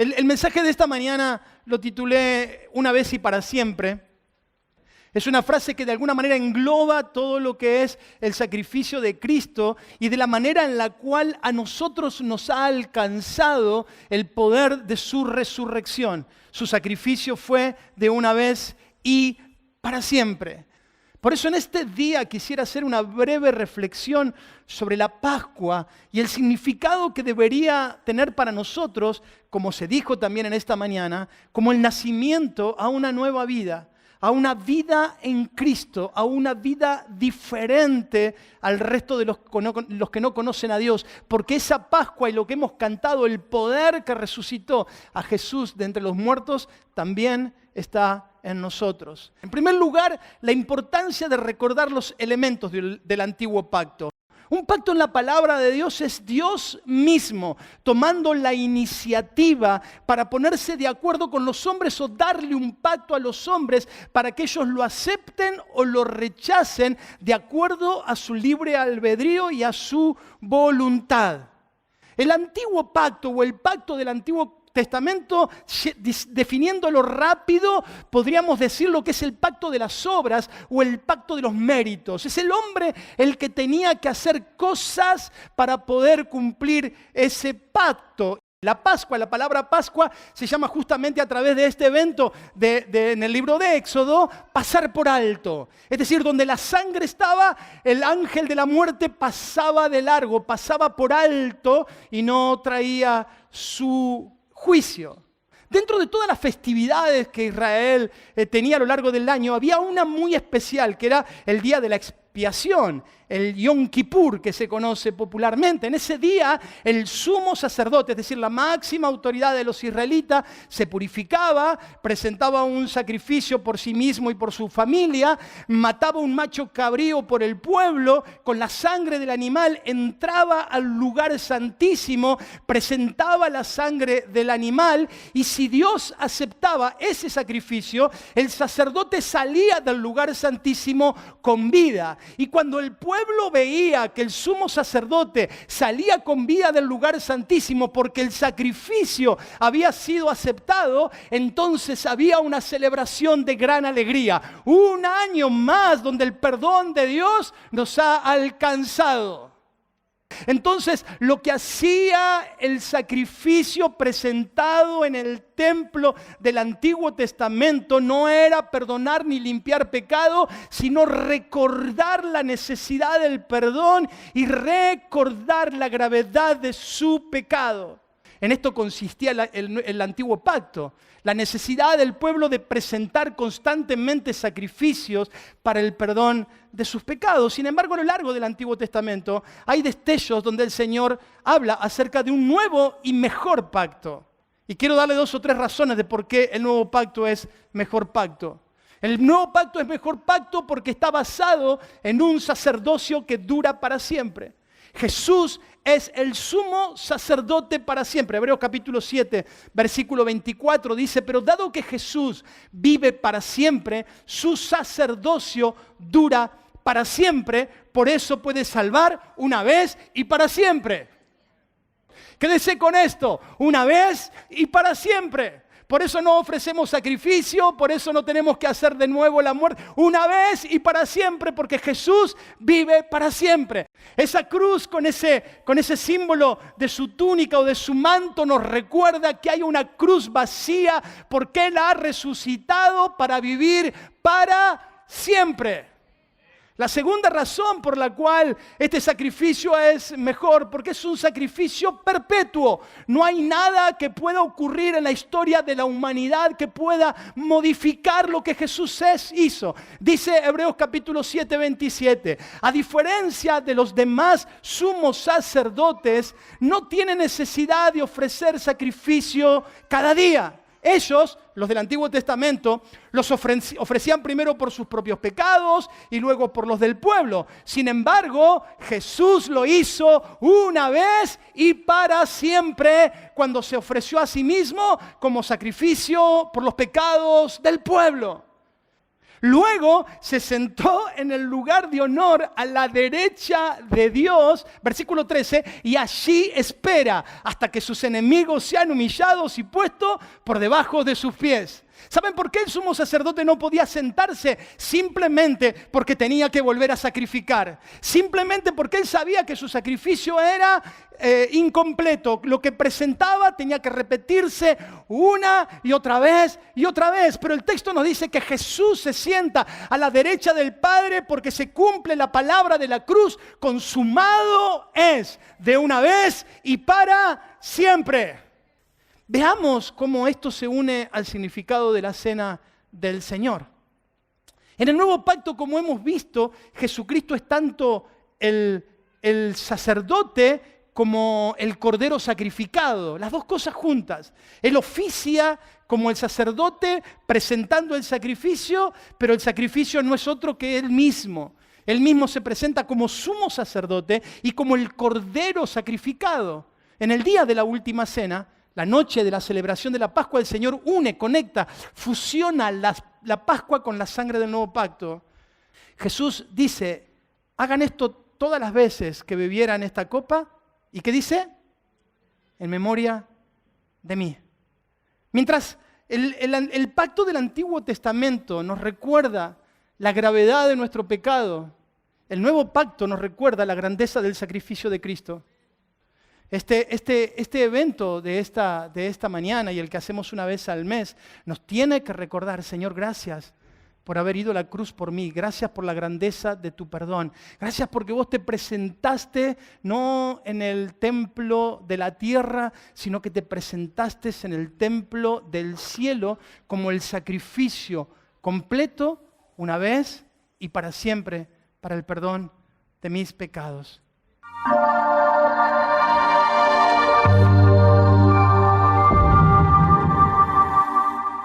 El mensaje de esta mañana lo titulé Una vez y para siempre. Es una frase que de alguna manera engloba todo lo que es el sacrificio de Cristo y de la manera en la cual a nosotros nos ha alcanzado el poder de su resurrección. Su sacrificio fue de una vez y para siempre. Por eso en este día quisiera hacer una breve reflexión sobre la Pascua y el significado que debería tener para nosotros, como se dijo también en esta mañana, como el nacimiento a una nueva vida. A una vida en Cristo, a una vida diferente al resto de los que no conocen a Dios. Porque esa Pascua y lo que hemos cantado, el poder que resucitó a Jesús de entre los muertos, también está en nosotros. En primer lugar, la importancia de recordar los elementos del antiguo pacto. Un pacto en la palabra de Dios es Dios mismo tomando la iniciativa para ponerse de acuerdo con los hombres o darle un pacto a los hombres para que ellos lo acepten o lo rechacen de acuerdo a su libre albedrío y a su voluntad. El antiguo pacto o el pacto del Antiguo Testamento, definiéndolo rápido, podríamos decir lo que es el pacto de las obras o el pacto de los méritos. Es el hombre el que tenía que hacer cosas para poder cumplir ese pacto. La Pascua, la palabra Pascua se llama justamente a través de este evento en el libro de Éxodo, pasar por alto. Es decir, donde la sangre estaba, el ángel de la muerte pasaba de largo, pasaba por alto y no traía su juicio. Dentro de todas las festividades que Israel tenía a lo largo del año, había una muy especial, que era el día de la expiación, el Yom Kippur, que se conoce popularmente. En ese día, el sumo sacerdote, es decir, la máxima autoridad de los israelitas, se purificaba, presentaba un sacrificio por sí mismo y por su familia, mataba un macho cabrío por el pueblo, con la sangre del animal entraba al lugar santísimo, presentaba la sangre del animal, y si Dios aceptaba ese sacrificio, el sacerdote salía del lugar santísimo con vida. Y cuando el pueblo veía que el sumo sacerdote salía con vida del lugar santísimo porque el sacrificio había sido aceptado, entonces había una celebración de gran alegría. Un año más donde el perdón de Dios nos ha alcanzado. Entonces, lo que hacía el sacrificio presentado en el templo del Antiguo Testamento no era perdonar ni limpiar pecado, sino recordar la necesidad del perdón y recordar la gravedad de su pecado. En esto consistía el antiguo pacto, la necesidad del pueblo de presentar constantemente sacrificios para el perdón de sus pecados. Sin embargo, a lo largo del Antiguo Testamento hay destellos donde el Señor habla acerca de un nuevo y mejor pacto. Y quiero darle 2 o 3 razones de por qué el nuevo pacto es mejor pacto. El nuevo pacto es mejor pacto porque está basado en un sacerdocio que dura para siempre. Jesús es el sumo sacerdote para siempre. Hebreos capítulo 7, versículo 24 dice: pero dado que Jesús vive para siempre, su sacerdocio dura para siempre, por eso puede salvar una vez y para siempre. Quédese con esto, una vez y para siempre. Por eso no ofrecemos sacrificio, por eso no tenemos que hacer de nuevo la muerte, una vez y para siempre, porque Jesús vive para siempre. Esa cruz con ese símbolo de su túnica o de su manto nos recuerda que hay una cruz vacía porque Él ha resucitado para vivir para siempre. La segunda razón por la cual este sacrificio es mejor, porque es un sacrificio perpetuo. No hay nada que pueda ocurrir en la historia de la humanidad que pueda modificar lo que Jesús hizo. Dice Hebreos capítulo 7, 27. A diferencia de los demás sumos sacerdotes, no tiene necesidad de ofrecer sacrificio cada día. Ellos, los del Antiguo Testamento, los ofrecían primero por sus propios pecados y luego por los del pueblo. Sin embargo, Jesús lo hizo una vez y para siempre cuando se ofreció a sí mismo como sacrificio por los pecados del pueblo. Luego se sentó en el lugar de honor a la derecha de Dios, versículo 13, y allí espera hasta que sus enemigos sean humillados y puestos por debajo de sus pies. ¿Saben por qué el sumo sacerdote no podía sentarse? Simplemente porque tenía que volver a sacrificar. Simplemente porque él sabía que su sacrificio era incompleto. Lo que presentaba tenía que repetirse una y otra vez y otra vez. Pero el texto nos dice que Jesús se sienta a la derecha del Padre porque se cumple la palabra de la cruz. Consumado es, de una vez y para siempre. Veamos cómo esto se une al significado de la cena del Señor. En el nuevo pacto, como hemos visto, Jesucristo es tanto el sacerdote como el cordero sacrificado, las dos cosas juntas. Él oficia como el sacerdote presentando el sacrificio, pero el sacrificio no es otro que Él mismo. Él mismo se presenta como sumo sacerdote y como el cordero sacrificado. En el día de la última cena, la noche de la celebración de la Pascua, el Señor une, conecta, fusiona la Pascua con la sangre del nuevo pacto. Jesús dice, hagan esto todas las veces que bebieran esta copa. ¿Y qué dice? En memoria de mí. Mientras el pacto del Antiguo Testamento nos recuerda la gravedad de nuestro pecado, el nuevo pacto nos recuerda la grandeza del sacrificio de Cristo. Este evento de esta mañana y el que hacemos una vez al mes nos tiene que recordar, Señor, gracias por haber ido a la cruz por mí. Gracias por la grandeza de tu perdón. Gracias porque vos te presentaste no en el templo de la tierra, sino que te presentaste en el templo del cielo como el sacrificio completo, una vez y para siempre, para el perdón de mis pecados.